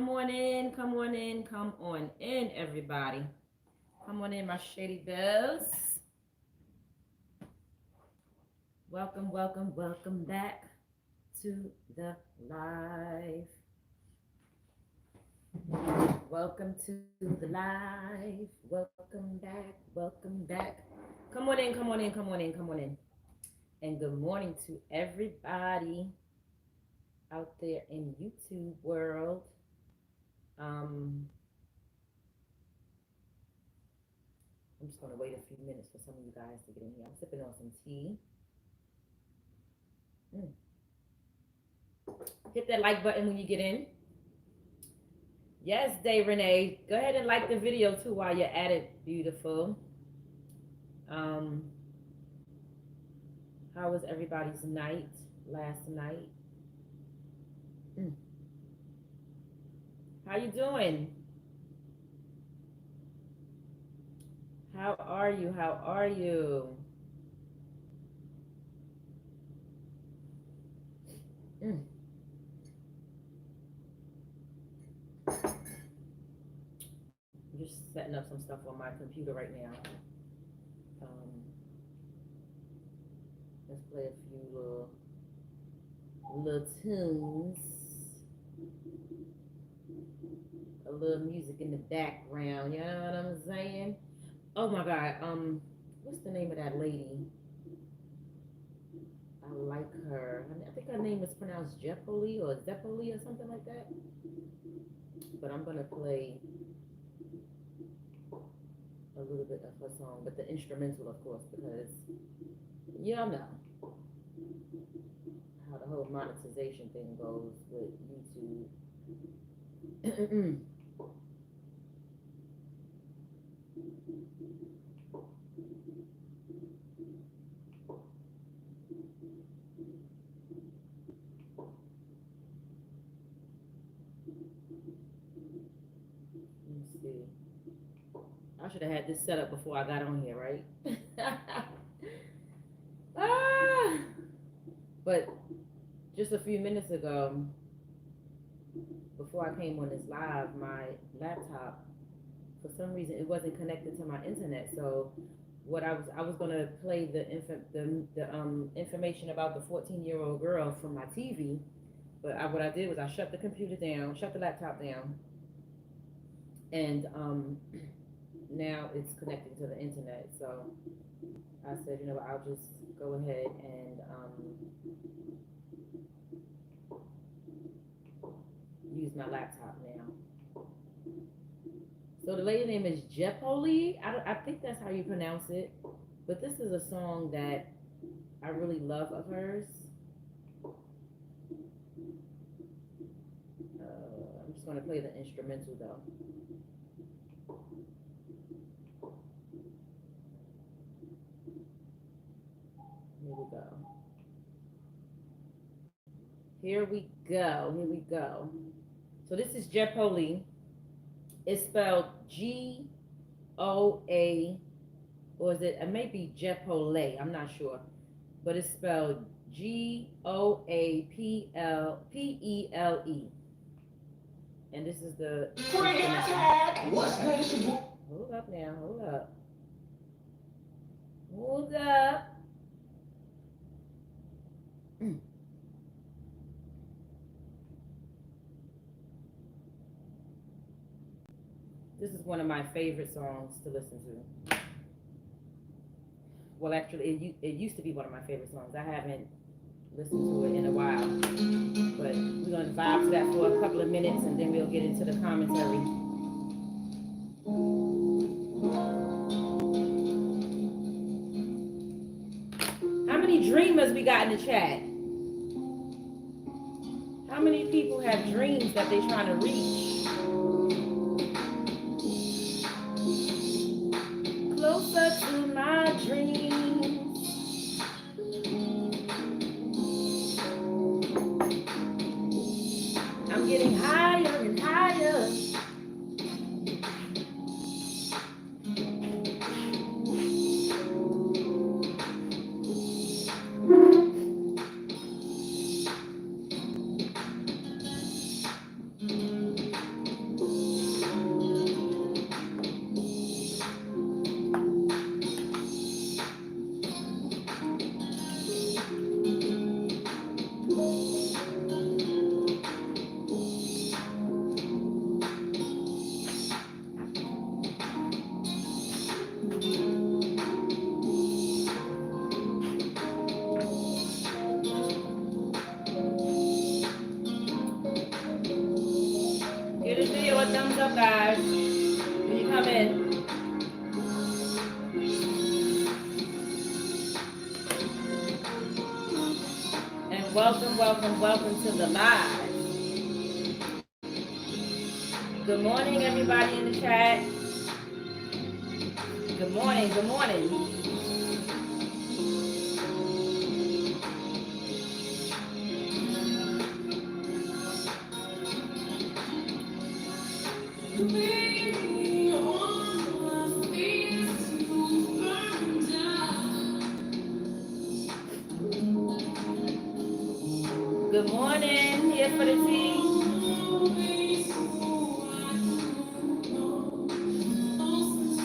Come on in, come on in, come on in, everybody. Come on in, my shady bells. Welcome, welcome, welcome back to the live. Welcome to the live. Welcome back, welcome back. Come on in, come on in, come on in, come on in. And good morning to everybody out there in YouTube world. I'm just gonna wait a few minutes for some of you guys to get in here. I'm sipping on some tea. Hit that like button when you get in. Yes, Day Renee. Go ahead and like the video too while you're at it, beautiful. How was everybody's night last night? How you doing? How are you? How are you? I'm just setting up some stuff on my computer right now. Let's play a few little tunes. A little music in the background, you know what I'm saying? Oh my God, what's the name of that lady? I like her. I think her name is pronounced Jeppoli or Zeppoli or something like that. But I'm gonna play a little bit of her song, but the instrumental, of course, because y'all know how the whole monetization thing goes with YouTube. Let's see. I should have had this set up before I got on here, right? But just a few minutes ago, before I came on this live, my laptop, for some reason, it wasn't connected to my internet. So what I was gonna play the information about the 14-year-old girl from my TV, but what I did was I shut the computer down, shut the laptop down, and now it's connected to the internet. So I said, you know what, I'll just go ahead and use my laptop now. So the lady name is Jeppoli. I think that's how you pronounce it. But this is a song that I really love of hers. I'm just going to play the instrumental though. Here we go. Here we go. Here we go. So this is Jeppoli. It's spelled G-O-A, or is it? It may be Jeppole. I'm not sure, but it's spelled G-O-A-P-L-P-E-L-E. And this is the. Hold up now. Hold up. Hold up. This is one of my favorite songs to listen to. Well, actually, it used to be one of my favorite songs. I haven't listened to it in a while. But we're going to vibe to that for a couple of minutes, and then we'll get into the commentary. How many dreamers we got in the chat? How many people have dreams that they're trying to reach? Closer to my dreams. I'm getting higher and higher. up, guys? When you come in, and welcome, welcome, welcome to the live. Good morning, everybody in the chat. Good morning, good morning. Good morning, here for the tea.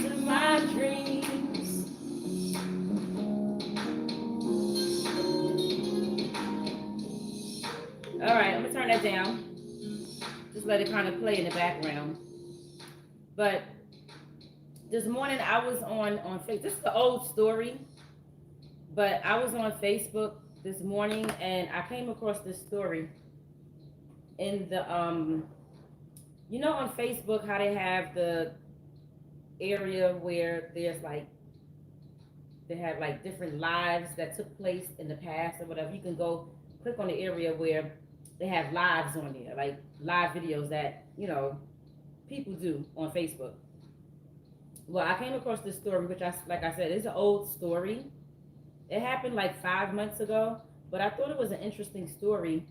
To my dreams. All right, I'm gonna turn that down. Just let it kind of play in the background. But this morning I was on Facebook. This is an old story, but I was on Facebook this morning and I came across this story in the you know, on Facebook how they have the area where there's like they have like different lives that took place in the past or whatever. You can go click on the area where they have lives on there, like live videos that, you know, people do on Facebook. Well, I came across this story, which like I said, it's an old story. It happened like 5 months ago, but I thought it was an interesting story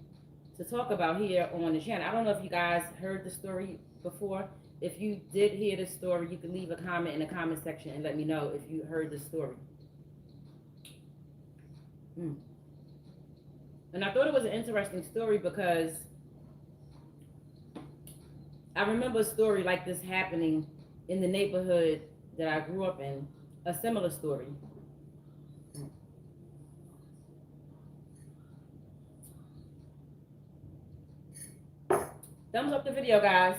to talk about here on the channel. I don't know if you guys heard the story before. If you did hear the story, you can leave a comment in the comment section and let me know if you heard the story. And I thought it was an interesting story because I remember a story like this happening in the neighborhood that I grew up in, a similar story. Thumbs up the video, guys.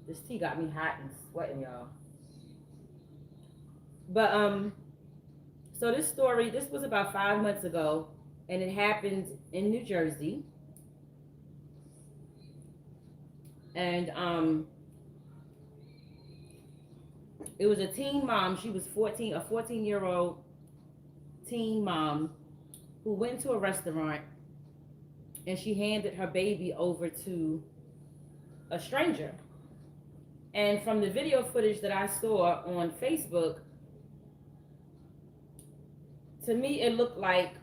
This tea got me hot and sweating, y'all. But so this story, this was about 5 months ago, and it happened in New Jersey. And it was a teen mom. She was 14, a 14-year-old teen mom who went to a restaurant and she handed her baby over to a stranger. And from the video footage that I saw on Facebook, to me it looked like,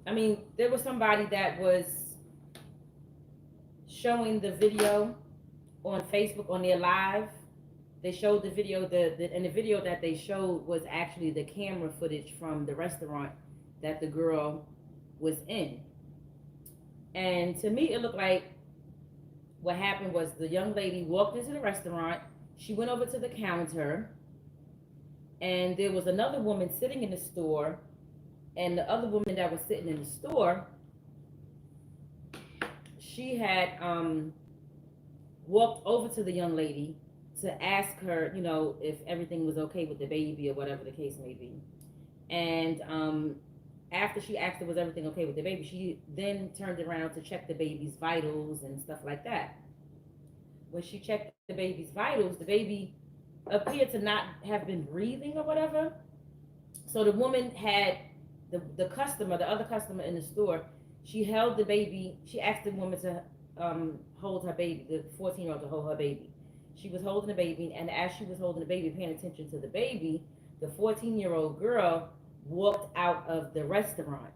I mean, there was somebody that was showing the video on Facebook on their live. They showed the video, and the video that they showed was actually the camera footage from the restaurant that the girl was in. And to me, it looked like what happened was the young lady walked into the restaurant, she went over to the counter, and there was another woman sitting in the store, and the other woman that was sitting in the store, she had walked over to the young lady to ask her, you know, if everything was okay with the baby or whatever the case may be. And after she asked her was everything okay with the baby, she then turned around to check the baby's vitals and stuff like that. When she checked the baby's vitals, the baby appeared to not have been breathing or whatever. So the woman had the customer, the other customer in the store, she held the baby. She asked the woman to hold her baby, the 14-year-old to hold her baby. She was holding the baby, and as she was holding the baby, paying attention to the baby, the 14-year-old girl walked out of the restaurant.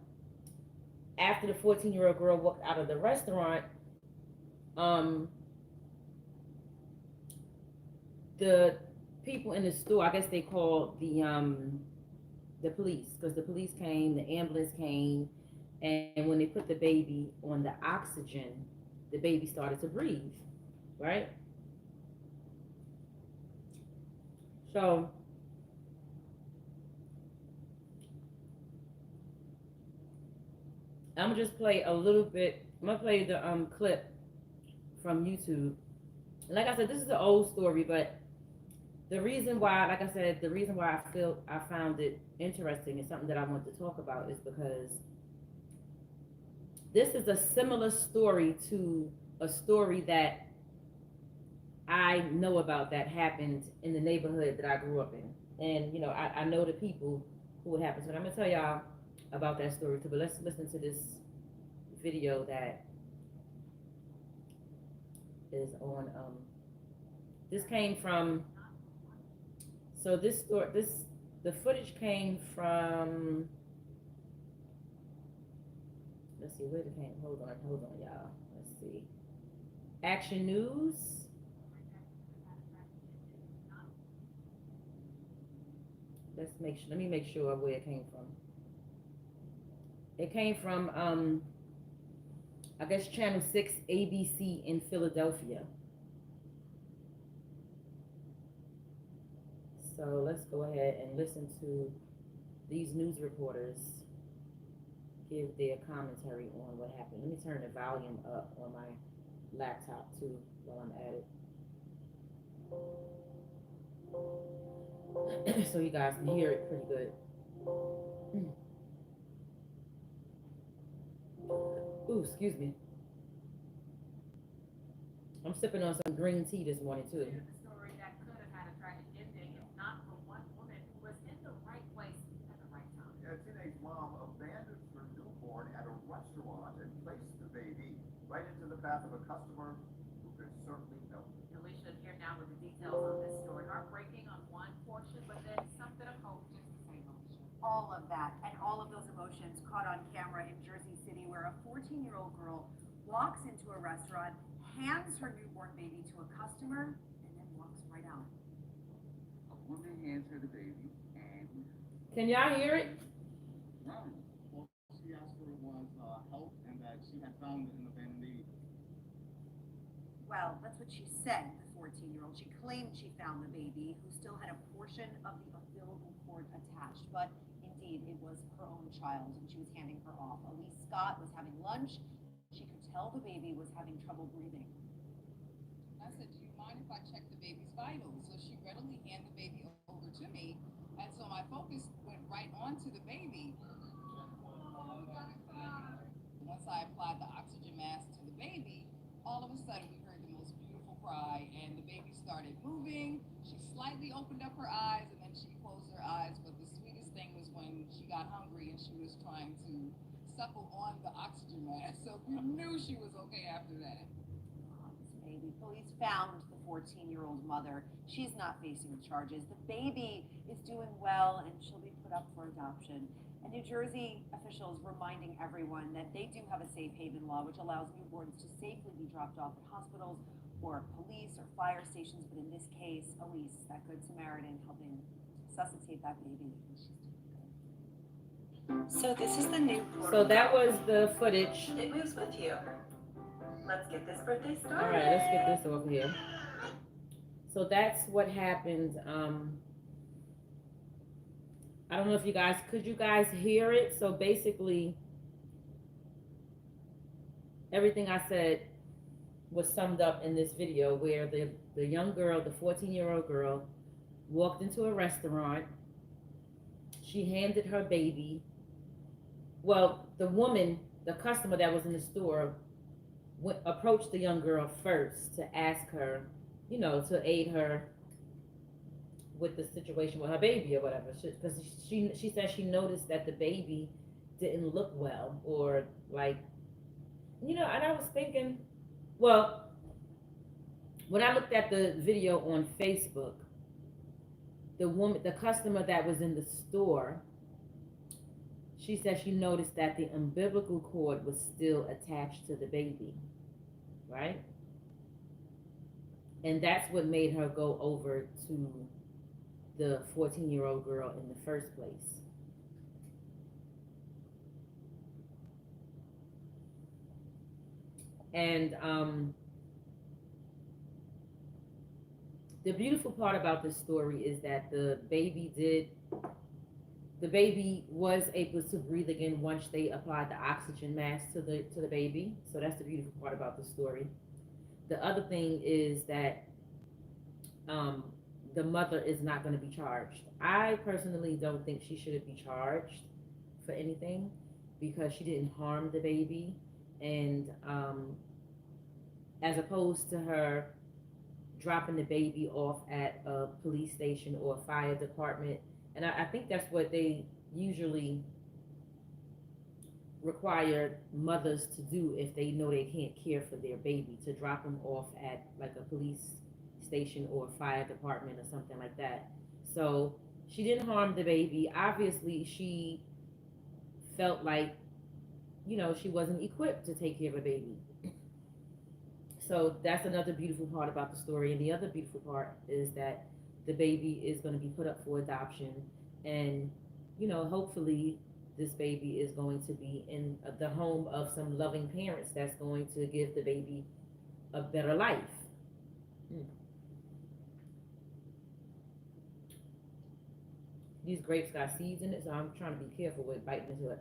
After the 14-year-old girl walked out of the restaurant, the people in the store, I guess they called the police, because the police came, the ambulance came, and when they put the baby on the oxygen, the baby started to breathe, right? So I'm gonna just play a little bit. I'm gonna play the clip from YouTube. And like I said, this is an old story, but the reason why, like I said, the reason why I found it interesting and something that I want to talk about is because this is a similar story to a story that I know about that happened in the neighborhood that I grew up in. And, I know the people who it happened to. And I'm going to tell y'all about that story too. But let's listen to this video that is on. This came from, so this story, the footage came from, let's see, where it came, hold on, y'all. Let's see. Action News. Let me make sure where it came from. It came from I guess Channel 6 ABC in Philadelphia. So let's go ahead and listen to these news reporters give their commentary on what happened. Let me turn the volume up on my laptop too while I'm at it. So you guys can hear it pretty good. Ooh, excuse me. I'm sipping on some green tea this morning too. Story that could have had a tragic ending if not for one woman who was in the right place at the right time. A teenage mom abandoned her newborn at a restaurant and placed the baby right into the path of a customer who could certainly help. Alicia here now with the details on this story. Heartbreaking on one portion, but then something of hope just the same, Alicia. All of that and all of those emotions caught on camera in Jersey City, where a 14-year-old girl walks into a restaurant, hands her newborn baby to a customer, and then walks right out. A woman hands her the baby and... Can y'all hear it? Well, she asked for was help and that she had found an abandoned baby. Well, that's what she said, the 14-year-old. She claimed she found the baby, who still had a portion of the umbilical cord attached, but indeed, it was her own child, and she was handing her off. Elise Scott was having lunch. She could tell the baby was having trouble breathing. I said, do you mind if I check the baby's vitals? So she readily handed the baby over to me, and so my focus went right onto the baby. Once I applied the oxygen mask to the baby, all of a sudden we heard the most beautiful cry, and the baby started moving. She slightly opened up her eyes, and then she closed her eyes, but the sweetest thing was when she got hungry and she was trying to suckle on the oxygen mask, so we knew she was okay after that. This baby. Police found the 14-year-old mother. She's not facing charges. The baby is doing well, and she'll be put up for adoption. And New Jersey officials reminding everyone that they do have a safe haven law, which allows newborns to safely be dropped off at hospitals or police or fire stations. But in this case, Elise, that good Samaritan, helping resuscitate that baby. So this is the new portal. So that was the footage. It moves with you. Let's get this birthday started. All right, let's get this over here. So that's what happened. I don't know if could you guys hear it? So basically, everything I said was summed up in this video, where the young girl, the 14-year-old girl, walked into a restaurant. She handed her baby. Well, the woman, the customer that was in the store, approached the young girl first to ask her, to aid her with the situation with her baby or whatever. Because she said she noticed that the baby didn't look well, or like, and I was thinking, well, when I looked at the video on Facebook, the customer that was in the store, she said she noticed that the umbilical cord was still attached to the baby, right? And that's what made her go over to the 14-year-old girl in the first place. And the beautiful part about this story is that the baby was able to breathe again once they applied the oxygen mask to the baby. So that's the beautiful part about the story. The other thing is that the mother is not going to be charged. I personally don't think she should be charged for anything, because she didn't harm the baby, and as opposed to her dropping the baby off at a police station or a fire department. And I think that's what they usually require mothers to do if they know they can't care for their baby, to drop them off at like a police station or a fire department or something like that. So she didn't harm the baby. Obviously, she felt like, you know, she wasn't equipped to take care of a baby. So that's another beautiful part about the story. And the other beautiful part is that the baby is going to be put up for adoption. And, you know, hopefully this baby is going to be in the home of some loving parents that's going to give the baby a better life. These grapes got seeds in it, so I'm trying to be careful with biting into it.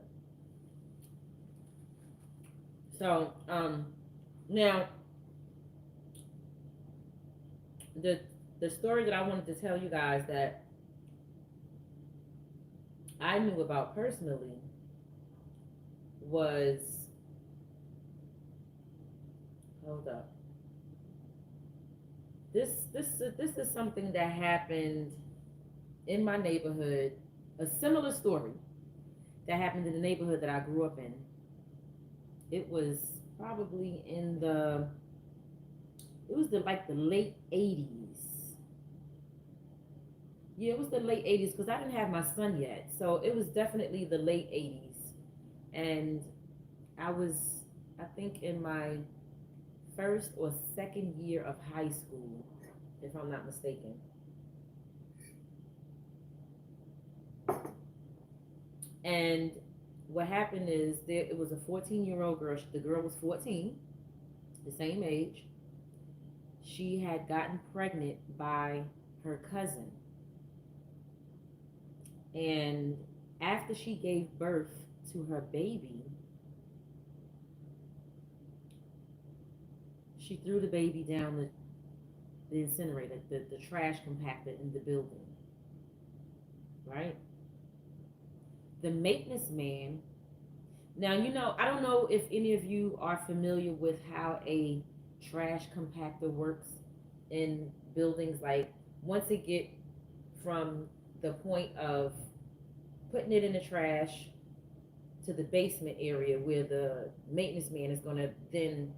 So, now the story that I wanted to tell you guys that I knew about personally was, hold up. This is something that happened in my neighborhood, a similar story that happened in the neighborhood that I grew up in. It was probably in the late 80s. Yeah, it was the late 80s because I didn't have my son yet. So it was definitely the late 80s. And I was, I think, in my first or second year of high school, if I'm not mistaken. And what happened is it was a 14-year-old girl. The girl was 14, the same age. She had gotten pregnant by her cousin. And after she gave birth to her baby, she threw the baby down the incinerator, the trash compactor in the building, right? The maintenance man, now, you know, I don't know if any of you are familiar with how a trash compactor works in buildings. Like, once it get from the point of putting it in the trash to the basement area where the maintenance man is going to then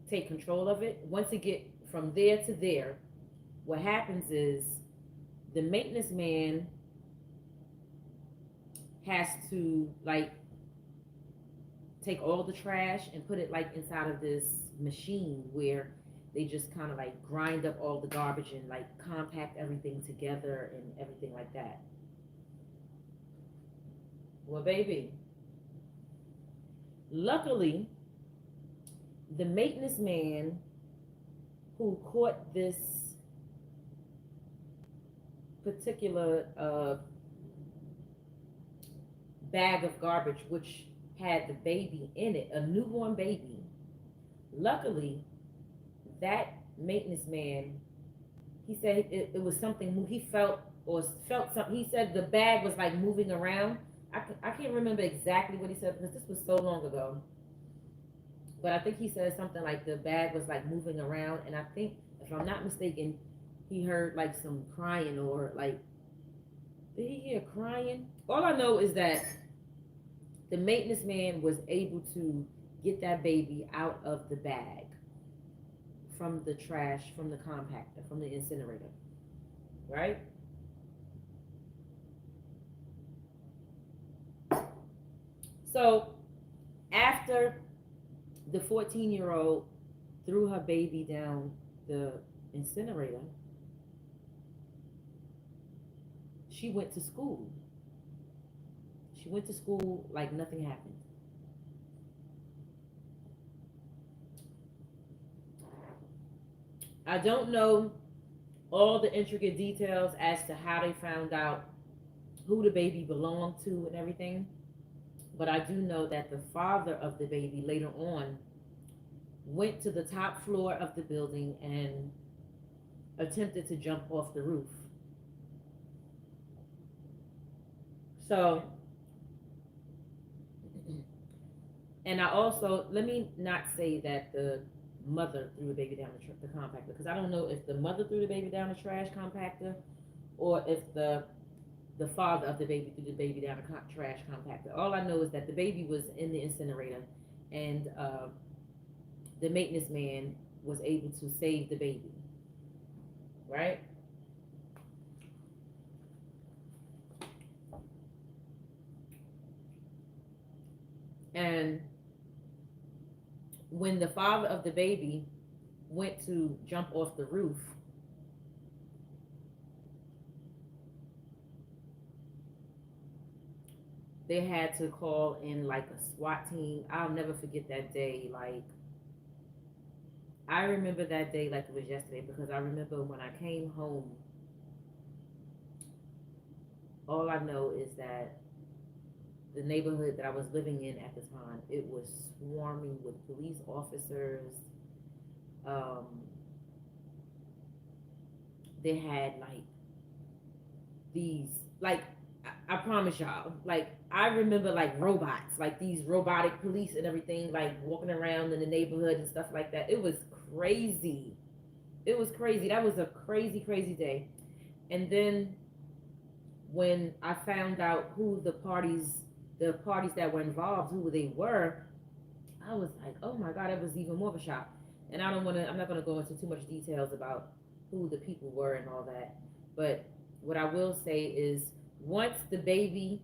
take control of it, once it get from there to there, what happens is the maintenance man has to like take all the trash and put it like inside of this machine where they just kind of like grind up all the garbage and like compact everything together and everything like that. Well, baby, luckily the maintenance man who caught this particular bag of garbage, which had the baby in it, a newborn baby, luckily that maintenance man, he said it was something he felt something. He said the bag was like moving around. I can't remember exactly what he said because this was so long ago, but I think he said something like the bag was like moving around, and I think, if I'm not mistaken, he heard like some crying, or like, did he hear crying? All I know is that the maintenance man was able to get that baby out of the bag from the trash, from the compactor, from the incinerator, right? So after the 14-year-old threw her baby down the incinerator, she went to school. She went to school like nothing happened. I don't know all the intricate details as to how they found out who the baby belonged to and everything, but I do know that the father of the baby later on went to the top floor of the building and attempted to jump off the roof. So, and I also, let me not say that the mother threw the baby down the compactor, because I don't know if the mother threw the baby down the trash compactor or if the father of the baby threw the baby down the trash compactor. All I know is that the baby was in the incinerator, and the maintenance man was able to save the baby, right? And when the father of the baby went to jump off the roof, they had to call in like a SWAT team. I'll never forget that day. Like, I remember that day like it was yesterday, because I remember when I came home, all I know is that the neighborhood that I was living in at the time, it was swarming with police officers. Um, they had like these, like, I promise y'all, like, I remember like robots, like these robotic police and everything, like walking around in the neighborhood and stuff like that. It was crazy. It was crazy. That was a crazy, crazy day. And then when I found out who the parties that were involved, who they were, I was like, oh my God, it was even more of a shock. And I'm not gonna go into too much details about who the people were and all that. But what I will say is, once the baby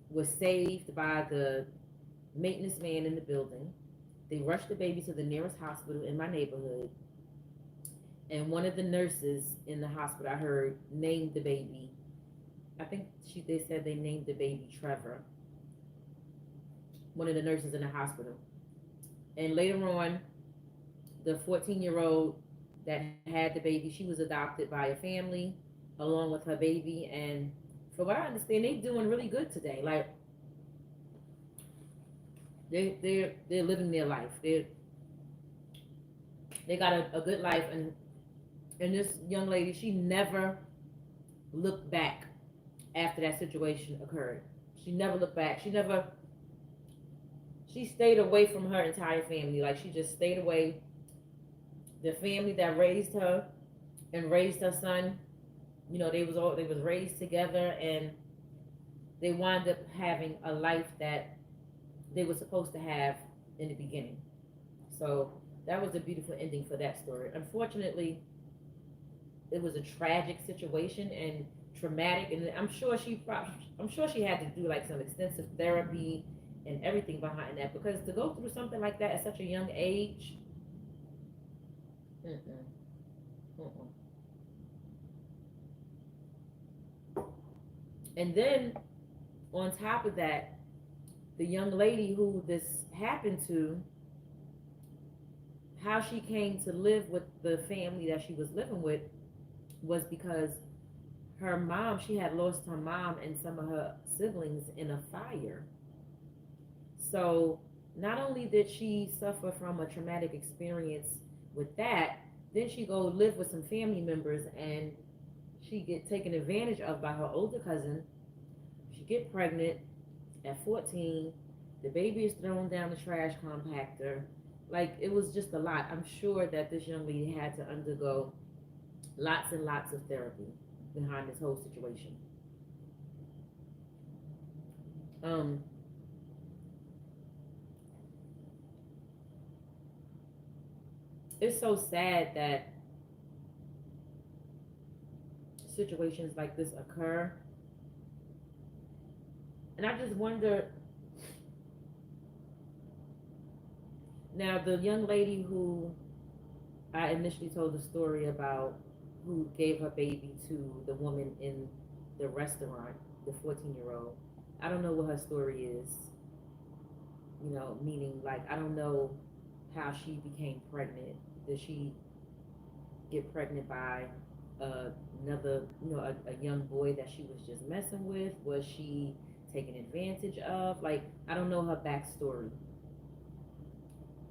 was saved by the maintenance man in the building, they rushed the baby to the nearest hospital in my neighborhood. And one of the nurses in the hospital, I heard, named the baby. I think they said they named the baby Trevor. One of the nurses in the hospital. And later on, the 14-year-old that had the baby, she was adopted by a family along with her baby. And from what I understand, they're doing really good today. Like, they're living their life. They got a good life. And this young lady, she never looked back after that situation occurred. She never looked back. She stayed away from her entire family. Like, she just stayed away. The family that raised her and raised her son, they was raised together, and they wound up having a life that they were supposed to have in the beginning. So that was a beautiful ending for that story. Unfortunately, it was a tragic situation and traumatic, and I'm sure she had to do like some extensive therapy and everything behind that, because to go through something like that at such a young age, and then on top of that, the young lady who this happened to, how she came to live with the family that she was living with was because her mom, she had lost her mom and some of her siblings in a fire. So not only did she suffer from a traumatic experience with that, then she go live with some family members, and she get taken advantage of by her older cousin. She get pregnant at 14. The baby is thrown down the trash compactor. Like, it was just a lot. I'm sure that this young lady had to undergo lots and lots of therapy behind this whole situation. It's so sad that situations like this occur. And I just wonder, now the young lady who I initially told the story about, who gave her baby to the woman in the restaurant, the 14-year-old, I don't know what her story is. Meaning, like, I don't know how she became pregnant. Did she get pregnant by another, a young boy that she was just messing with? Was she taken advantage of? Like, I don't know her backstory.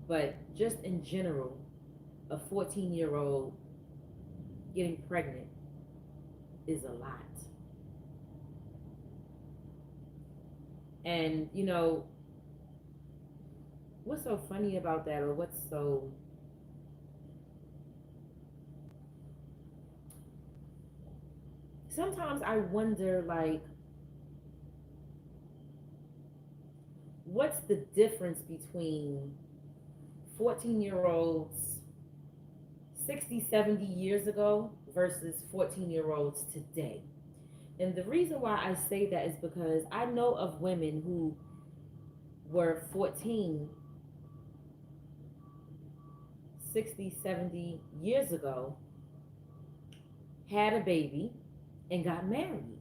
But just in general, a 14-year-old getting pregnant is a lot. And, what's so funny about that, or what's so sometimes I wonder, like, what's the difference between 14-year-olds 60, 70 years ago versus 14-year-olds today? And the reason why I say that is because I know of women who were 14, 60, 70 years ago, had a baby, and got married.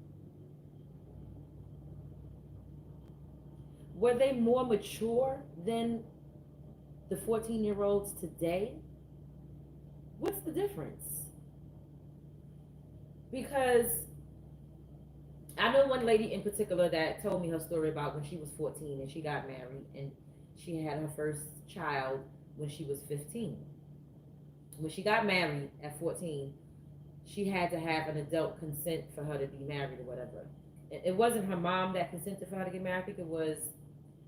Were they more mature than the 14-year-olds today? What's the difference? Because I know one lady in particular that told me her story about when she was 14 and she got married and she had her first child when she was 15. When she got married at 14, she had to have an adult consent for her to be married or whatever. It wasn't her mom that consented for her to get married. I think it was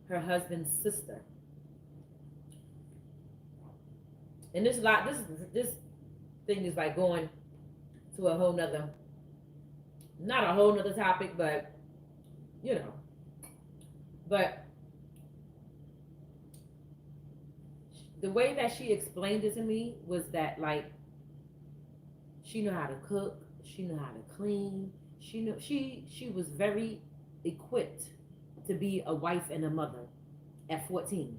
her husband's sister. And this thing is like going to a whole nother, not a whole nother topic, but you know. But the way that she explained it to me was that, like, she knew how to cook, she knew how to clean, she was very equipped to be a wife and a mother at 14.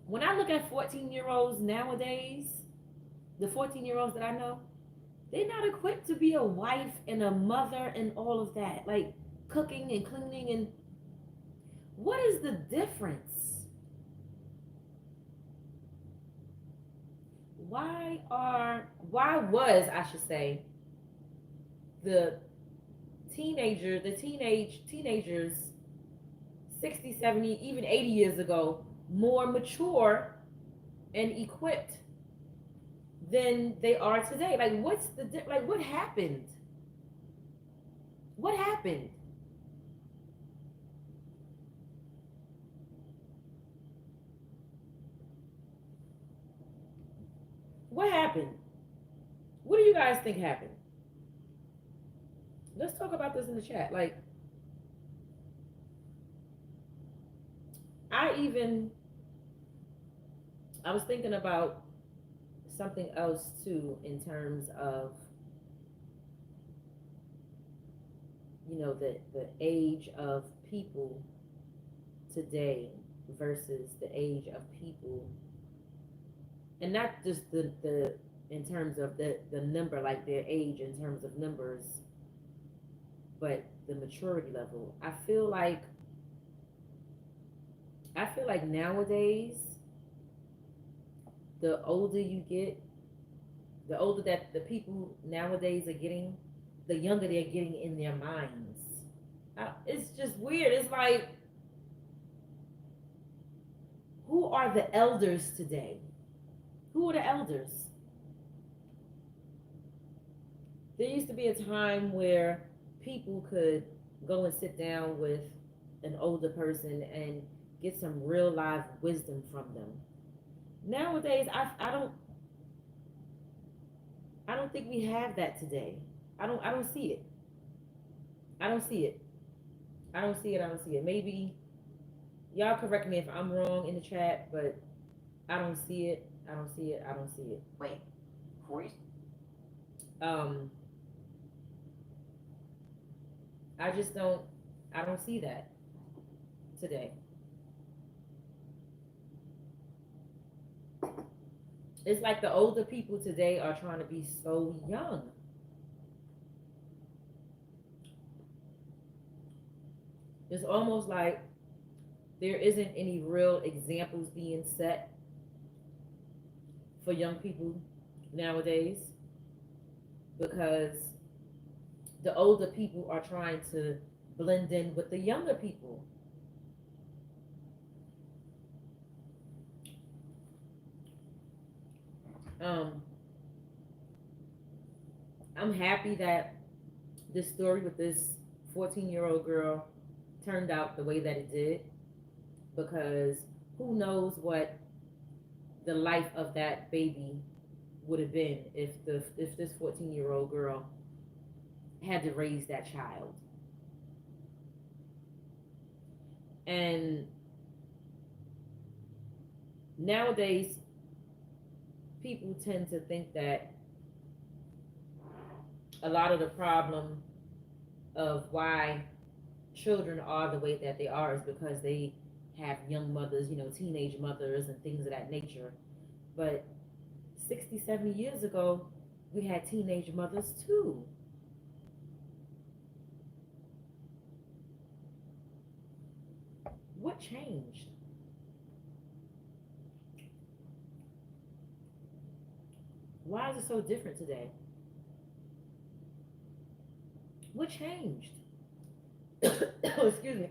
When I look at 14-year-olds nowadays, the 14-year-olds that I know, they're not equipped to be a wife and a mother and all of that. Like cooking and cleaning, and what is the difference? Why was, I should say, the teenagers 60, 70, even 80 years ago more mature and equipped than they are today? Like, what's the like? What happened? What happened? What happened? What do you guys think happened? Let's talk about this in the chat. Like, I was thinking about something else too, in terms of, you know, the age of people today versus the age of people, and not just the in terms of the number, like their age in terms of numbers, but the maturity level. I feel like nowadays, the older you get, the older that the people nowadays are getting, the younger they're getting in their minds. It's just weird. It's like, who are the elders today? Who are the elders? There used to be a time where people could go and sit down with an older person and get some real live wisdom from them. Nowadays, I don't think we have that today. I don't see it. I don't see it. I don't see it. I don't see it. Maybe y'all correct me if I'm wrong in the chat, but I don't see it. I don't see it. I don't see it. Wait, before you I don't see that today. It's like the older people today are trying to be so young. It's almost like there isn't any real examples being set for young people nowadays, because the older people are trying to blend in with the younger people. I'm happy that this story with this 14-year-old girl turned out the way that it did, because who knows what the life of that baby would have been if this 14-year-old girl had to raise that child. And nowadays, people tend to think that a lot of the problem of why children are the way that they are is because they have young mothers, teenage mothers and things of that nature. But 60, 70 years ago, we had teenage mothers too. What changed? Why is it so different today? What changed? Excuse me.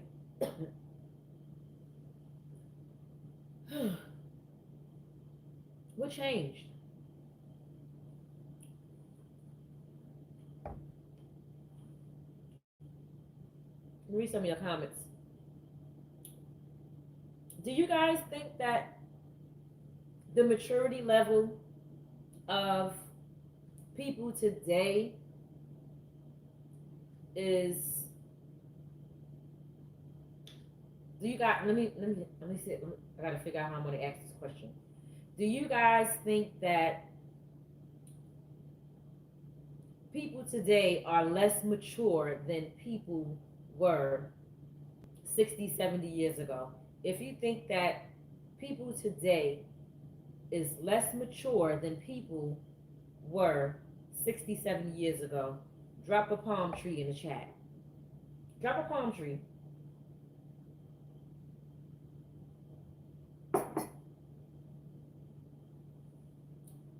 What changed? Read some of your comments. Do you guys think that the maturity level of people today is, do you guys, let me see, I gotta figure out how I'm gonna ask this question. Do you guys think that people today are less mature than people were 60, 70 years ago? If you think that people today is less mature than people were 60, 70 years ago, drop a palm tree in the chat. Drop a palm tree.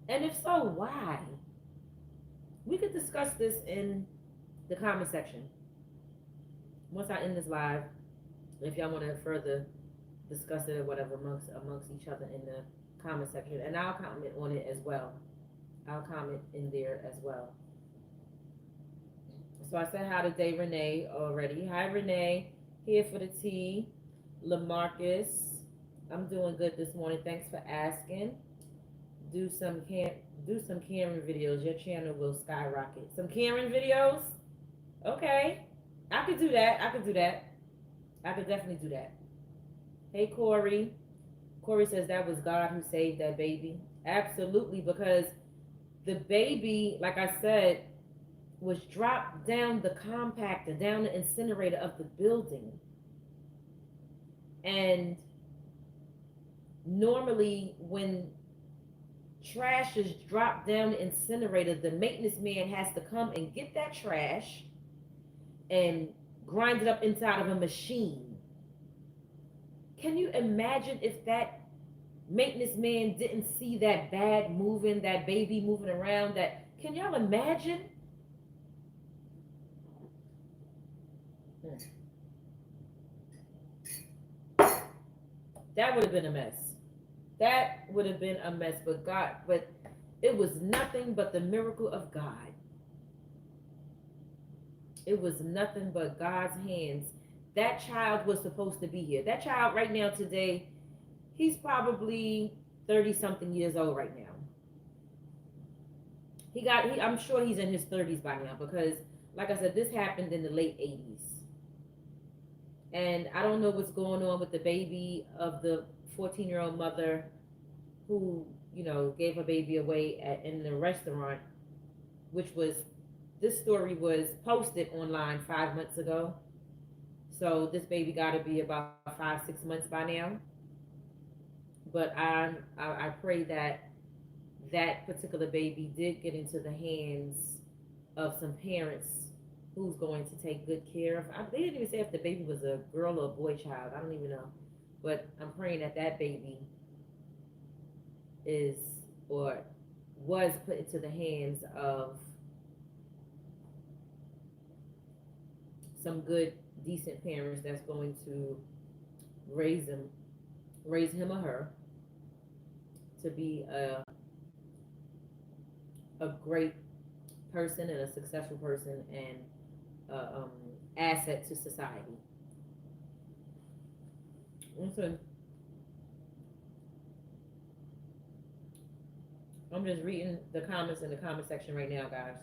And if so, why? We could discuss this in the comment section. Once I end this live, if y'all want to further discuss it or whatever amongst each other in the comment section, and I'll comment on it as well. I'll comment in there as well. So I said hi to Day Renee already. Hi Renee, here for the tea. LaMarcus, I'm doing good this morning. Thanks for asking. Do some Karen videos. Your channel will skyrocket. Some Karen videos? Okay. I could do that. I could definitely do that. Hey Corey. Corey says that was God who saved that baby. Absolutely, because the baby, like I said, was dropped down the compactor, down the incinerator of the building. And normally when trash is dropped down the incinerator, the maintenance man has to come and get that trash and grind it up inside of a machine. Can you imagine if that maintenance man didn't see that bag moving, that baby moving around? Can y'all imagine? That would have been a mess. That would have been a mess. But it was nothing but the miracle of God. It was nothing but God's hands. That child was supposed to be here. That child right now today, he's probably 30 something years old right now. I'm sure he's in his 30s by now, because like I said, this happened in the late 80s. And I don't know what's going on with the baby of the 14-year-old mother who, gave her baby away in the restaurant, this story was posted online 5 months ago. So this baby got to be about 5-6 months by now. But I pray that that particular baby did get into the hands of some parents who's going to take good care of. They didn't even say if the baby was a girl or a boy child. I don't even know. But I'm praying that that baby is or was put into the hands of some good, decent parents that's going to raise him or her to be a great person and a successful person and asset to society. Listen, I'm just reading the comments in the comment section right now, guys.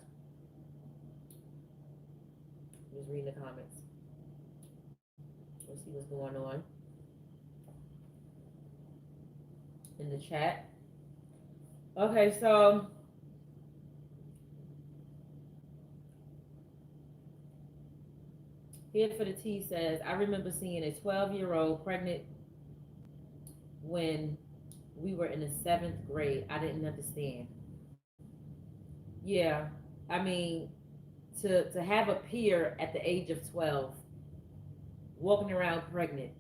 Just reading the comments. Let's see what's going on in the chat. Okay, so Here for the Tea says, I remember seeing a 12-year-old pregnant when we were in the 7th grade. I didn't understand. Yeah, I mean, to have a peer at the age of 12 walking around pregnant,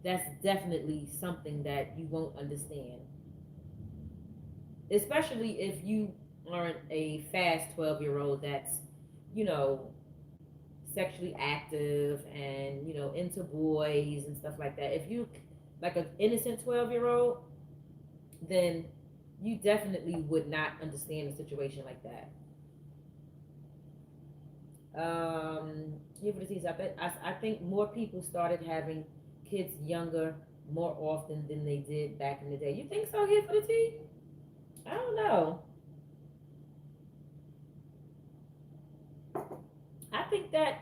that's definitely something that you won't understand. Especially if you aren't a fast 12-year-old that's, you know, sexually active and, you know, into boys and stuff like that. If you like an innocent 12-year-old, then you definitely would not understand a situation like that. Here for the teas, I think more people started having kids younger more often than they did back in the day. You think so, here for the tea? I don't know. I think that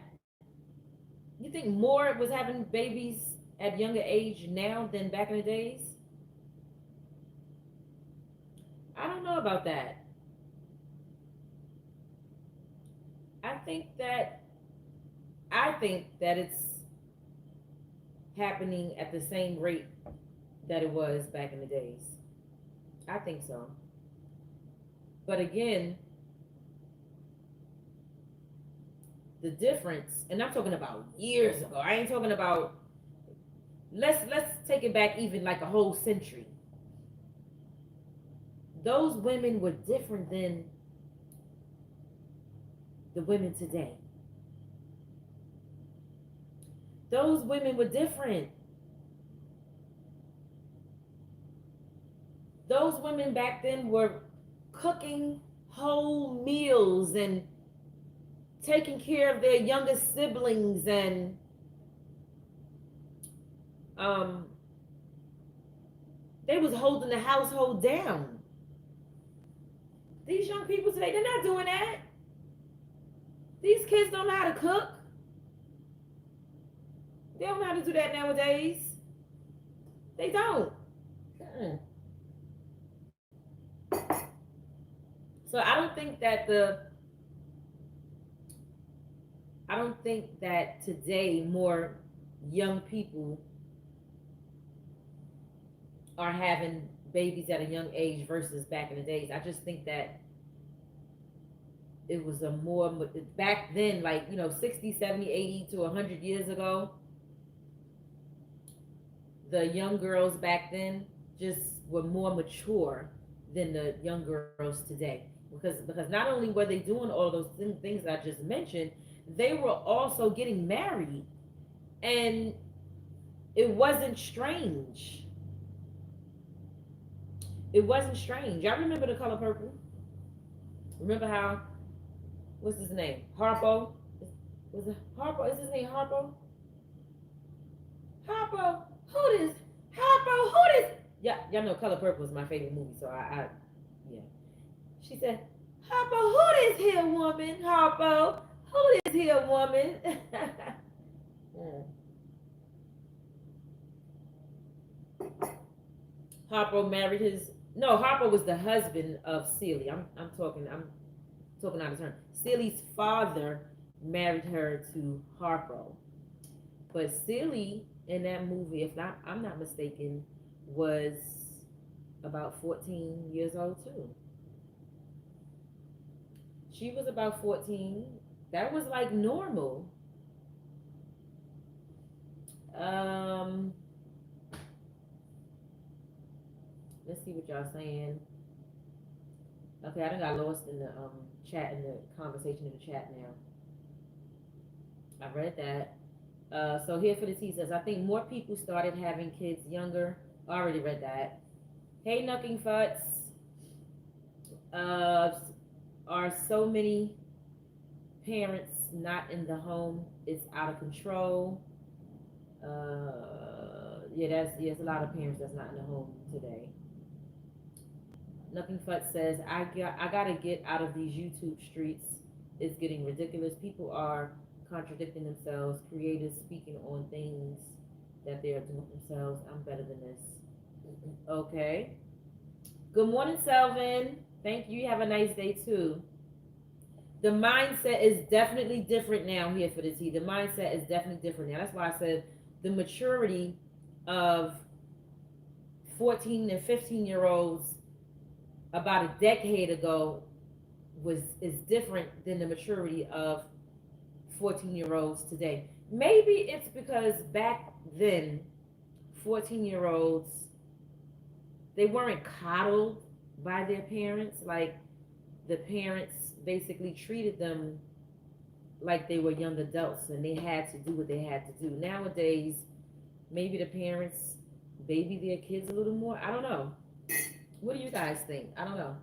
you think more was having babies at younger age now than back in the days? I don't know about that. I think that it's happening at the same rate that it was back in the days. I think so. But again, the difference, and I'm talking about years ago. I ain't talking about let's take it back even like a whole century. Those women were different than the women today. Those women were different. Those women back then were cooking whole meals and taking care of their younger siblings and they was holding the household down. These young people today, they're not doing that. These kids don't know how to cook. They don't know how to do that nowadays. They don't. So I don't think that today more young people are having babies at a young age versus back in the days. I just think that it was a more, back then, like, you know, 60, 70, 80 to 100 years ago, the young girls back then just were more mature than the young girls today. Because not only were they doing all those things I just mentioned, they were also getting married. And it wasn't strange. It wasn't strange. Y'all remember The Color Purple? Remember how, what's his name? Harpo? Was it Harpo? Is his name Harpo? Harpo? Who this? Harpo? Who this? Yeah, y'all know Color Purple is my favorite movie, so yeah. She said, Harpo, who this here woman? Harpo, who this here woman? Harpo married his. No, Harpo was the husband of Celie. I'm talking out of turn. Celie's father married her to Harpo, but Celie in that movie, if not, I'm not mistaken, was about 14 years old too. She was about 14. That was like normal. Let's see what y'all saying. Okay, I done got lost in the chat, in the conversation in the chat now. I read that. So here for the tea says, I think more people started having kids younger. I already read that. Hey, Knucking Futs. Are so many parents not in the home? It's out of control. Yeah, there's a lot of parents that's not in the home today. Nothing Fut says, I gotta get out of these YouTube streets. It's getting ridiculous. People are contradicting themselves. Creators speaking on things that they are doing themselves. I'm better than this. Okay. Good morning, Selvin. Thank you. Have a nice day too. The mindset is definitely different now here for the T. The mindset is definitely different now. That's why I said the maturity of 14 and 15-year-olds about a decade ago is different than the maturity of 14-year-olds today. Maybe it's because back then 14-year-olds, they weren't coddled by their parents. Like, the parents basically treated them like they were young adults and they had to do what they had to do. Nowadays, maybe the parents baby their kids a little more. I don't know. What do you guys think? I don't know.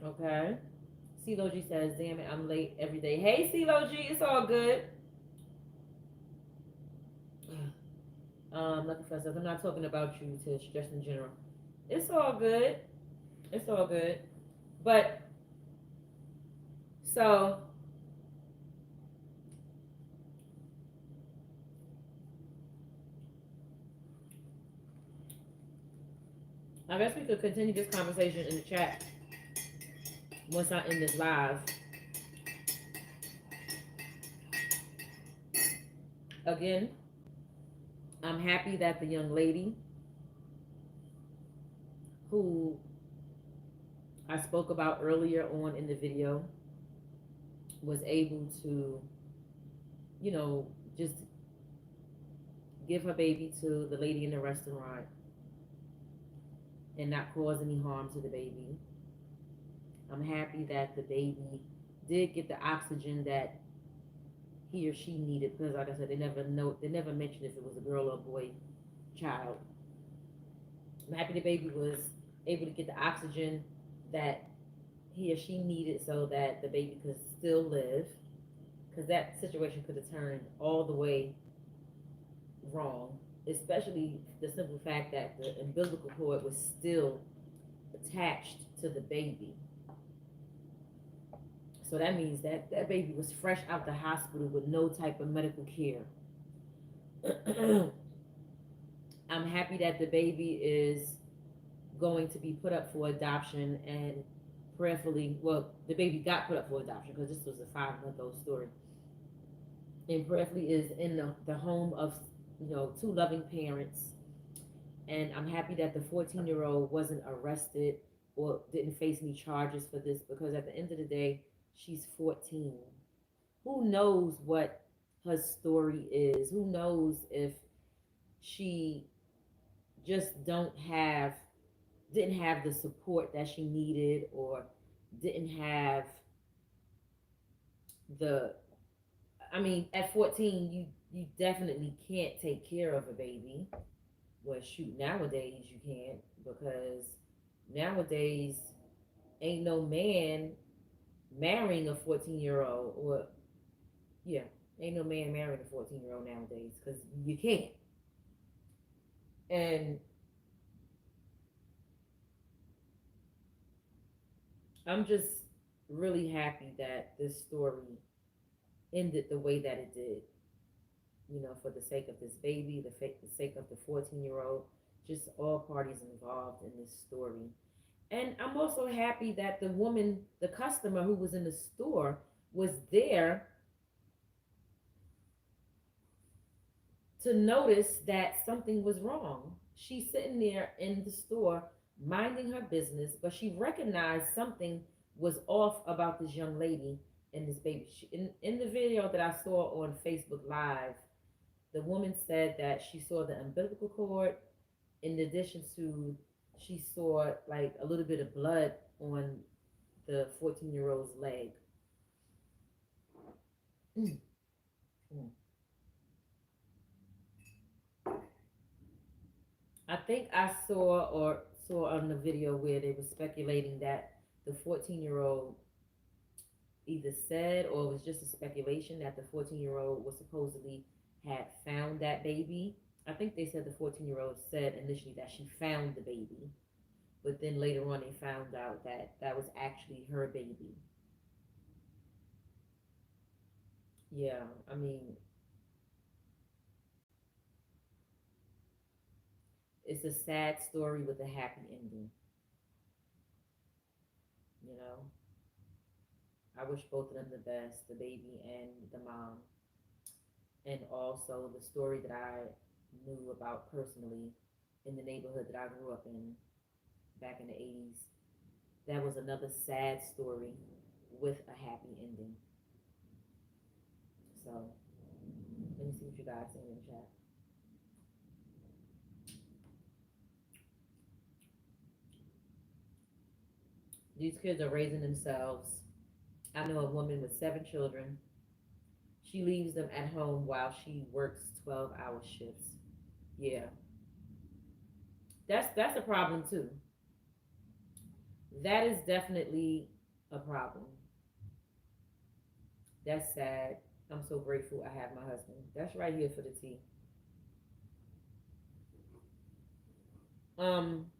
Okay. CeeLo G says, damn it, I'm late every day. Hey, CeeLo G, it's all good. Like I said, I'm not talking about you, Tish, just in general. It's all good. It's all good. But, so, I guess we could continue this conversation in the chat once I end this live. Again, I'm happy that the young lady who I spoke about earlier on in the video was able to, you know, just give her baby to the lady in the restaurant and not cause any harm to the baby. I'm happy that the baby did get the oxygen that he or she needed, because like I said, they never mentioned if it was a girl or a boy child. I'm happy the baby was able to get the oxygen that he or she needed so that the baby could still live, because that situation could have turned all the way wrong, especially the simple fact that the umbilical cord was still attached to the baby. So that means that that baby was fresh out the hospital with no type of medical care. I'm happy that the baby is going to be put up for adoption, and prayerfully, well, the baby got put up for adoption because this was a 5-month-old story. And prayerfully is in the home of, you know, 2 loving parents. And I'm happy that the 14-year-old wasn't arrested or didn't face any charges for this, because at the end of the day, she's 14. Who knows what her story is? Who knows if she just didn't have the support that she needed, or didn't have I mean, at 14, you definitely can't take care of a baby. Well, shoot, nowadays you can't, because nowadays ain't no man marrying a 14-year-old, or yeah, ain't no man marrying a 14-year-old nowadays, because you can't. And I'm just really happy that this story ended the way that it did, you know, for the sake of this baby, the sake of the 14-year-old, just all parties involved in this story. And I'm also happy that the woman, the customer who was in the store, was there to notice that something was wrong. She's sitting there in the store minding her business, but she recognized something was off about this young lady and this baby. In the video that I saw on Facebook Live, the woman said that she saw the umbilical cord, in addition to she saw like a little bit of blood on the 14-year-old's leg. Mm. Mm. I think I saw on the video where they were speculating that the 14-year-old either said or it was just a speculation that the 14-year-old was supposedly had found that baby. I think they said the 14-year-old said initially that she found the baby, but then later on they found out that that was actually her baby. Yeah, I mean, it's a sad story with a happy ending, you know. I wish both of them the best, the baby and the mom. And also the story that I knew about personally in the neighborhood that I grew up in back in the 80s. That was another sad story with a happy ending. So let me see what you guys say in the chat. These kids are raising themselves. I know a woman with 7 children. She leaves them at home while she works 12-hour shifts. Yeah, that's a problem too. That is definitely a problem. That's sad. I'm so grateful I have my husband. That's right here for the tea. Um,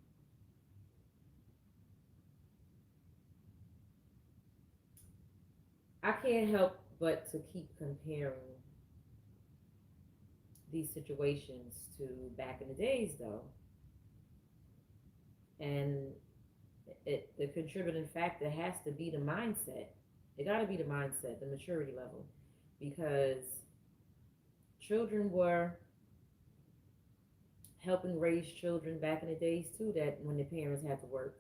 I can't help but to keep comparing these situations to back in the days, though, and the contributing factor has to be the mindset. It got to be the mindset, the maturity level, because children were helping raise children back in the days too. That when the parents had to work,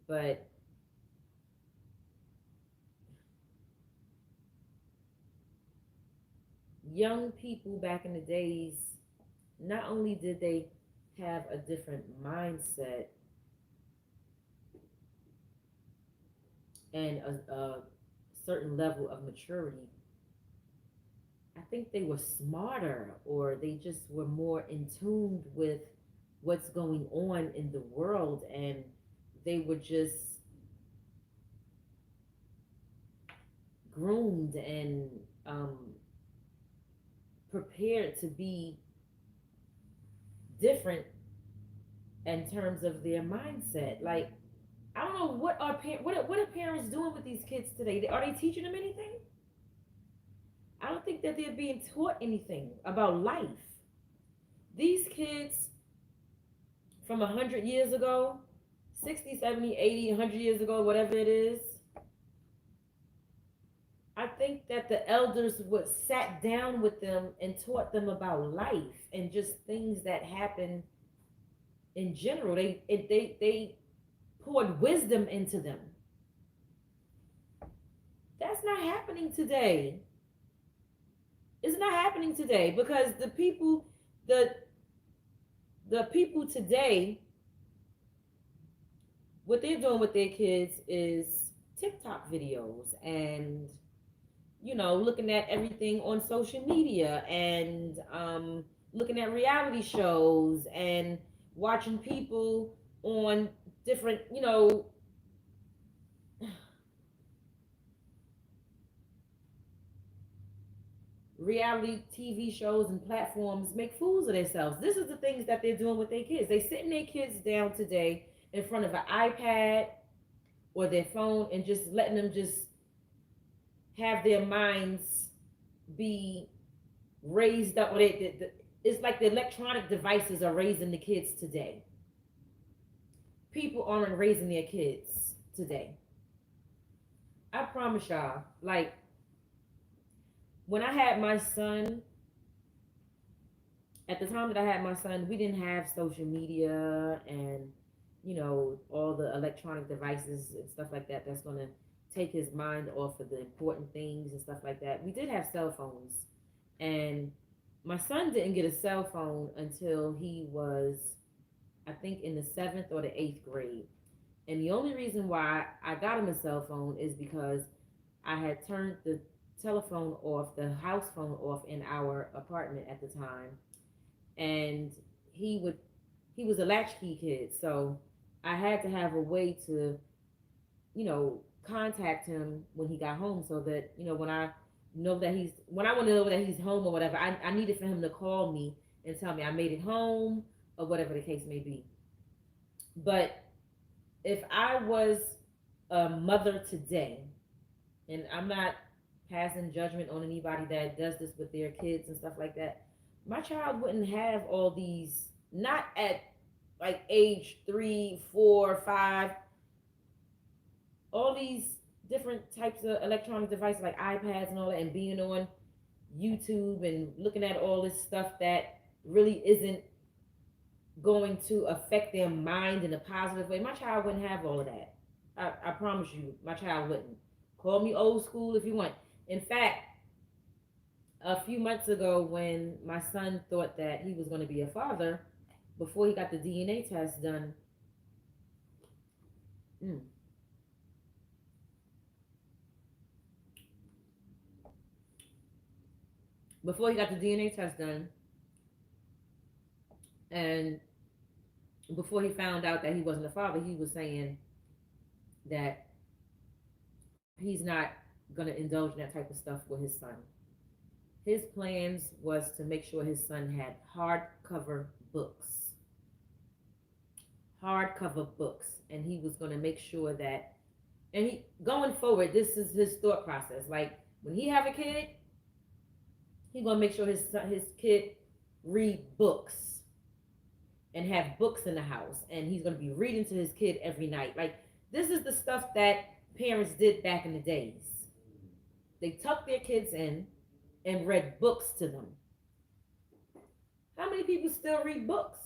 but young people back in the days, not only did they have a different mindset and a certain level of maturity, I think they were smarter or they just were more in tune with what's going on in the world, and they were just groomed and prepared to be different in terms of their mindset. Like, I don't know what are parents doing with these kids today? Are they teaching them anything? I don't think that they're being taught anything about life. These kids from 100 years ago, 60, 70, 80, 100 years ago, whatever it is, I think that the elders would sat down with them and taught them about life and just things that happen in general. They poured wisdom into them. That's not happening today. It's not happening today because the the people today, what they're doing with their kids is TikTok videos and looking at everything on social media and looking at reality shows and watching people on different reality TV shows and platforms make fools of themselves. This is the things that they're doing with their kids. They sitting their kids down today in front of an iPad or their phone and just letting them just have their minds be raised up. It's like the electronic devices are raising the kids today. People aren't raising their kids today. I promise y'all. Like, when I had my son, at the time that I had my son, we didn't have social media and all the electronic devices and stuff like that that's going to take his mind off of the important things and stuff like that. We did have cell phones, and my son didn't get a cell phone until he was, I think, in the 7th or the 8th grade. And the only reason why I got him a cell phone is because I had turned the telephone off, the house phone off in our apartment at the time, and he was a latchkey kid, so I had to have a way to contact him when he got home, so that when I know that when I want to know that he's home or whatever, I needed for him to call me and tell me I made it home or whatever the case may be. But if I was a mother today, and I'm not passing judgment on anybody that does this with their kids and stuff like that, my child wouldn't have all these, not at like age 3, 4, 5, all these different types of electronic devices like iPads and all that, and being on YouTube and looking at all this stuff that really isn't going to affect their mind in a positive way. My child wouldn't have all of that. I promise you, my child wouldn't. Call me old school if you want. In fact, a few months ago, when my son thought that he was going to be a father, before he got the DNA test done, mm, before he got the DNA test done, and before he found out that he wasn't a father, he was saying that he's not going to indulge in that type of stuff with his son. His plans was to make sure his son had hardcover books. Hardcover books. And he was going to make sure that, and he going forward, this is his thought process. Like when he have a kid, he's going to make sure his kid read books and have books in the house. And he's going to be reading to his kid every night. Like this is the stuff that parents did back in the days. They tucked their kids in and read books to them. How many people still read books?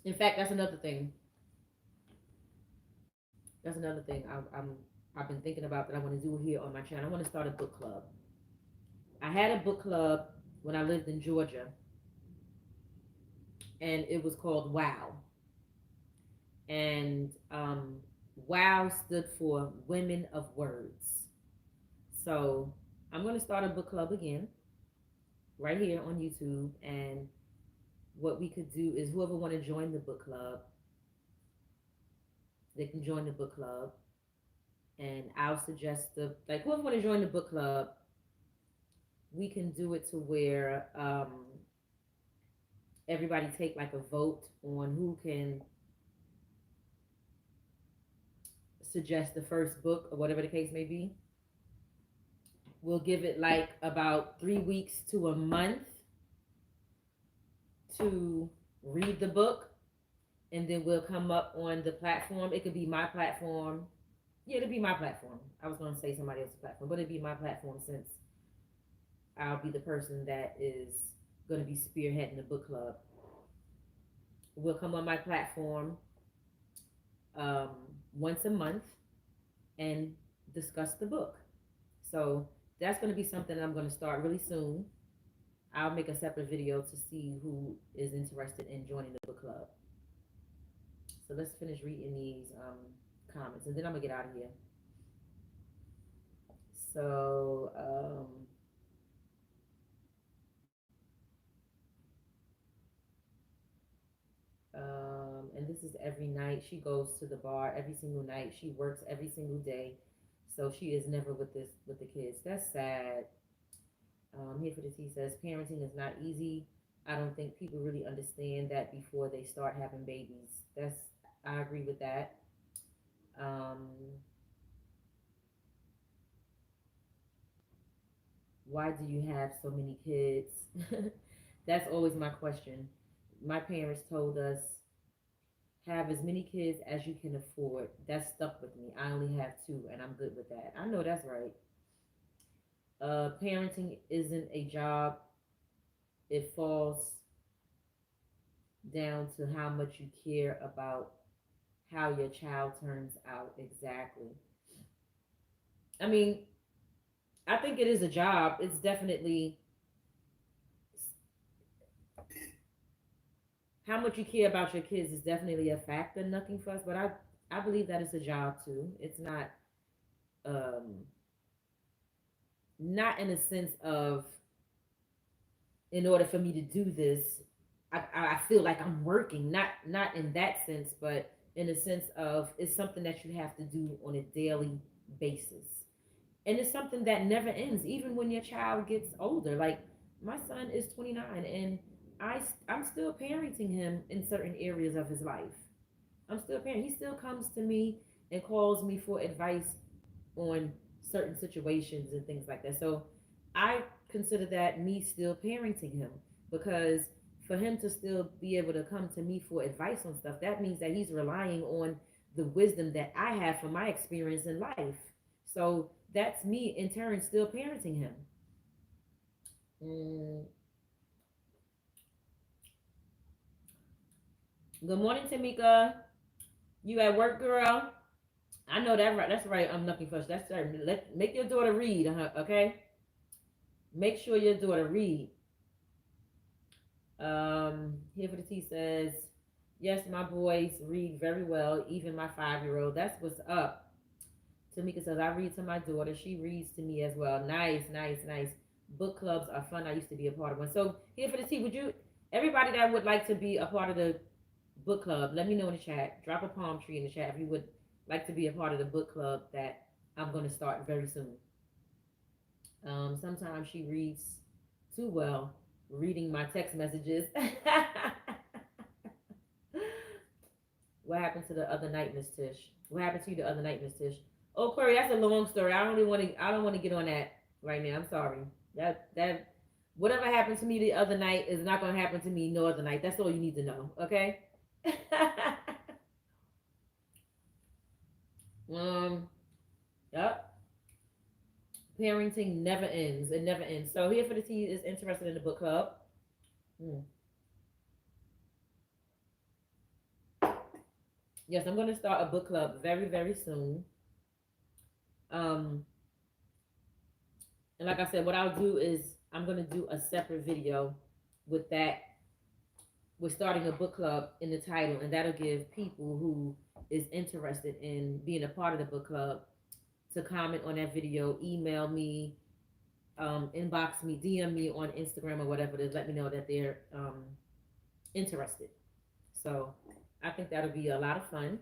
In fact, that's another thing. That's another thing I've been thinking about that I want to do here on my channel. I want to start a book club. I had a book club when I lived in Georgia, and it was called WOW. And WOW stood for Women of Words. So I'm going to start a book club again, right here on YouTube. And what we could do is whoever want to join the book club, they can join the book club. And I'll suggest whoever want to join the book club, we can do it to where everybody take like a vote on who can suggest the first book or whatever the case may be. We'll give it like about 3 weeks to a month to read the book, and then we'll come up on the platform. It could be my platform. Yeah, it'll be my platform. I was going to say somebody else's platform, but it'll be my platform since I'll be the person that is going to be spearheading the book club. We'll come on my platform once a month and discuss the book. So that's going to be something I'm going to start really soon. I'll make a separate video to see who is interested in joining the book club. So let's finish reading these comments, and then I'm going to get out of here. So, and this is every night. She goes to the bar every single night. She works every single day. So she is never with the kids. That's sad. Here for the T says, parenting is not easy. I don't think people really understand that before they start having babies. I agree with that. Why do you have so many kids? That's always my question. My parents told us, have as many kids as you can afford. That stuck with me. I only have 2, and I'm good with that. I know that's right. Parenting isn't a job. It falls down to how much you care about how your child turns out. Exactly. I mean, I think it is a job. It's definitely how much you care about your kids is definitely a factor. Nothing for us, but I believe that it's a job too. It's not in a sense of in order for me to do this, I feel like I'm working, not in that sense, but in the sense of it's something that you have to do on a daily basis. And it's something that never ends, even when your child gets older. Like my son is 29, and I'm still parenting him in certain areas of his life. I'm still parenting. He still comes to me and calls me for advice on certain situations and things like that. So I consider that me still parenting him, because for him to still be able to come to me for advice on stuff, that means that he's relying on the wisdom that I have from my experience in life. So that's me in turn still parenting him. Mm. Good morning, Tamika. You at work, girl? I know that right. That's right. I'm looking for. That's certain. Make your daughter read. Okay. Make sure your daughter read. Here for the T says, yes, my boys read very well, even my 5-year-old. That's what's up. Tamika says, I read to my daughter. She reads to me as well. Nice, nice, nice. Book clubs are fun. I used to be a part of one. So here for the T, everybody that would like to be a part of the book club, let me know in the chat. Drop a palm tree in the chat if you would like to be a part of the book club that I'm going to start very soon. Sometimes she reads too well, reading my text messages. What happened to the other night, Miss Tish? What happened to you the other night, Miss Tish? Oh, Corey, that's a long story. I don't want to get on that right now. I'm sorry. That whatever happened to me the other night is not going to happen to me no other night. That's all you need to know. Okay. um. Yep. Parenting never ends. It never ends. So here for the T is interested in the book club. Hmm. Yes, I'm going to start a book club very, very soon. Um, and like I said, what I'll do is I'm going to do a separate video with that. We're starting a book club in the title, and that'll give people who is interested in being a part of the book club to comment on that video, email me, inbox me, DM me on Instagram or whatever to let me know that they're interested. So I think that'll be a lot of fun.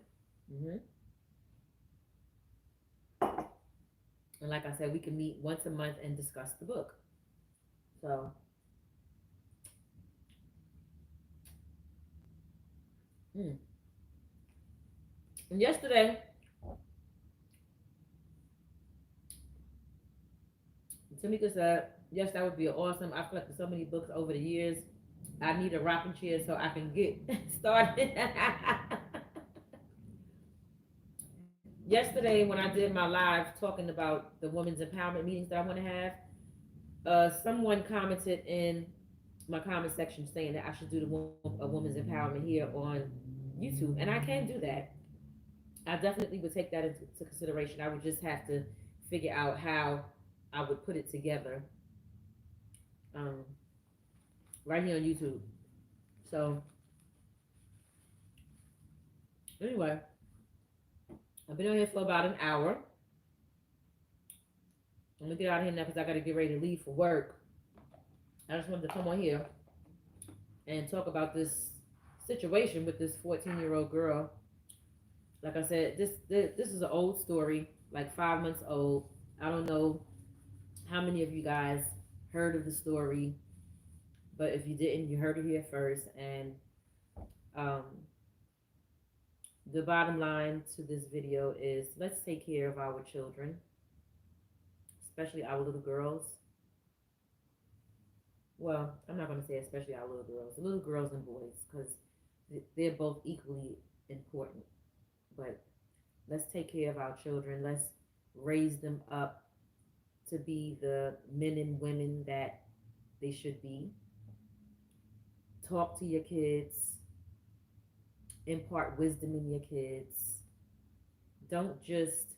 Hmm. And like I said, we can meet once a month and discuss the book. So, mm. And yesterday, Tamika said, yes, that would be awesome. I've collected so many books over the years. I need a rocking chair so I can get started. Yesterday, when I did my live talking about the women's empowerment meetings that I want to have, someone commented in my comment section saying that I should do a women's empowerment here on YouTube, and I can do that. I definitely would take that into consideration. I would just have to figure out how I would put it together, um, right here on YouTube. So anyway, I've been on here for about an hour. I'm gonna get out of here now because I gotta get ready to leave for work. I just wanted to come on here and talk about this situation with this 14-year-old girl. Like I said, this is an old story, like 5 months old. I don't know how many of you guys heard of the story, but if you didn't, you heard it here first. And um, the bottom line to this video is let's take care of our children, especially our little girls. Well, I'm not going to say especially our little girls and boys, because they're both equally important. But let's take care of our children. Let's raise them up to be the men and women that they should be. Talk to your kids. Impart wisdom in your kids. Don't just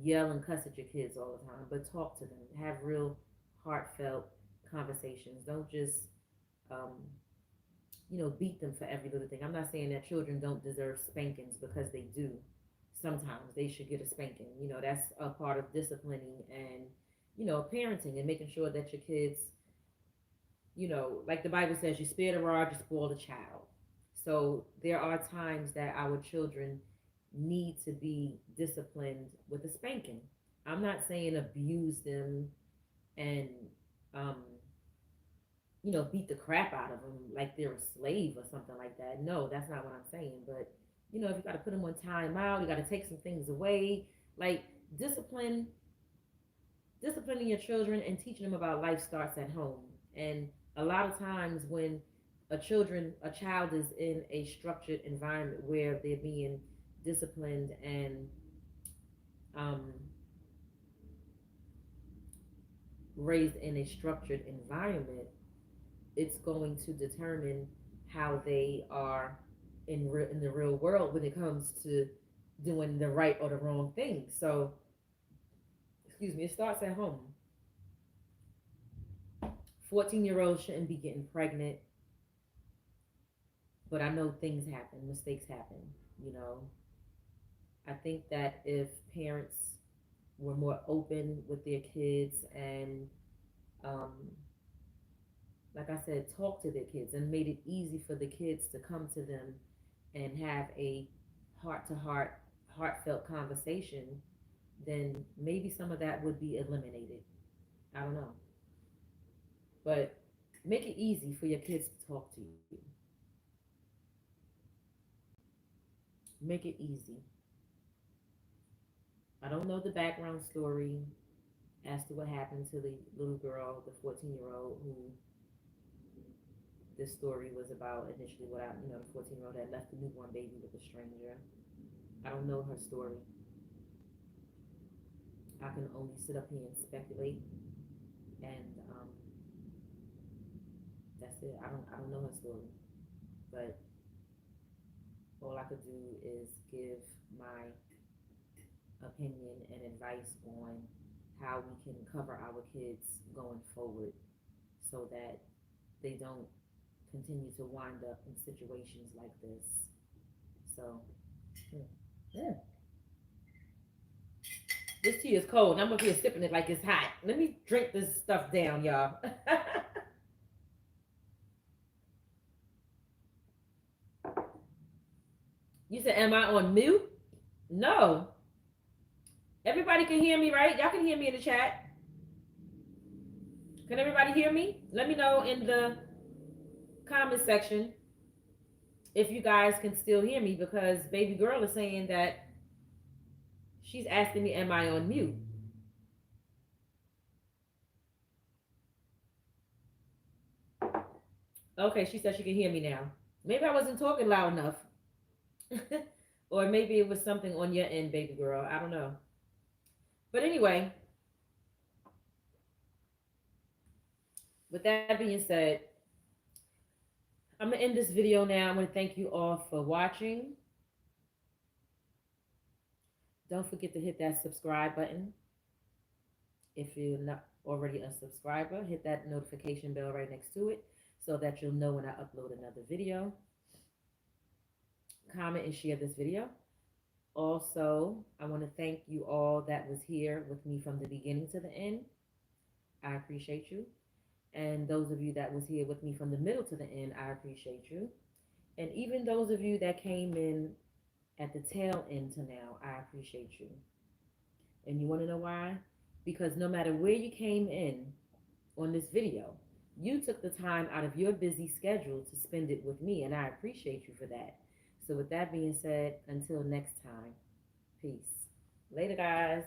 yell and cuss at your kids all the time, but talk to them. Have real heartfelt conversations. Don't just, beat them for every little thing. I'm not saying that children don't deserve spankings, because they do. Sometimes they should get a spanking. That's a part of disciplining and, parenting, and making sure that your kids you know, like the Bible says, you spare the rod, you spoil the child. So there are times that our children need to be disciplined with a spanking. I'm not saying abuse them and, um, beat the crap out of them like they're a slave or something like that. No, that's not what I'm saying. But, if you got to put them on timeout, you got to take some things away. Like discipline, disciplining your children and teaching them about life starts at home. And a lot of times when a child is in a structured environment where they're being disciplined and um, raised in a structured environment, it's going to determine how they are in the real world when it comes to doing the right or the wrong thing. So, excuse me, it starts at home. 14-year-olds shouldn't be getting pregnant, but I know things happen, mistakes happen, you know. I think that if parents were more open with their kids and, um, like I said, talk to their kids and made it easy for the kids to come to them and have a heart to heart, heartfelt conversation, then maybe some of that would be eliminated. I don't know. But make it easy for your kids to talk to you. Make it easy. I don't know the background story as to what happened to the little girl, the 14-year-old who this story was about initially. The 14-year-old that left the newborn baby with a stranger. I don't know her story. I can only sit up here and speculate, and that's it. I don't know her story, but all I could do is give my opinion and advice on how we can cover our kids going forward so that they don't continue to wind up in situations like this. So, yeah. This tea is cold and I'm up here sipping it like it's hot. Let me drink this stuff down, y'all. You said, am I on mute? No. Everybody can hear me, right? Y'all can hear me in the chat. Can everybody hear me? Let me know in the comment section if you guys can still hear me, because baby girl is saying that she's asking me, am I on mute? Okay, she said she can hear me now. Maybe I wasn't talking loud enough. Or maybe it was something on your end, baby girl. I don't know. But anyway, with that being said, I'm going to end this video now. I want to thank you all for watching. Don't forget to hit that subscribe button. If you're not already a subscriber, hit that notification bell right next to it so that you'll know when I upload another video. Comment and share this video. Also, I want to thank you all that was here with me from the beginning to the end. I appreciate you. And those of you that was here with me from the middle to the end, I appreciate you. And even those of you that came in at the tail end to now, I appreciate you. And you want to know why? Because no matter where you came in on this video, you took the time out of your busy schedule to spend it with me, and I appreciate you for that. So with that being said, until next time, peace. Later, guys.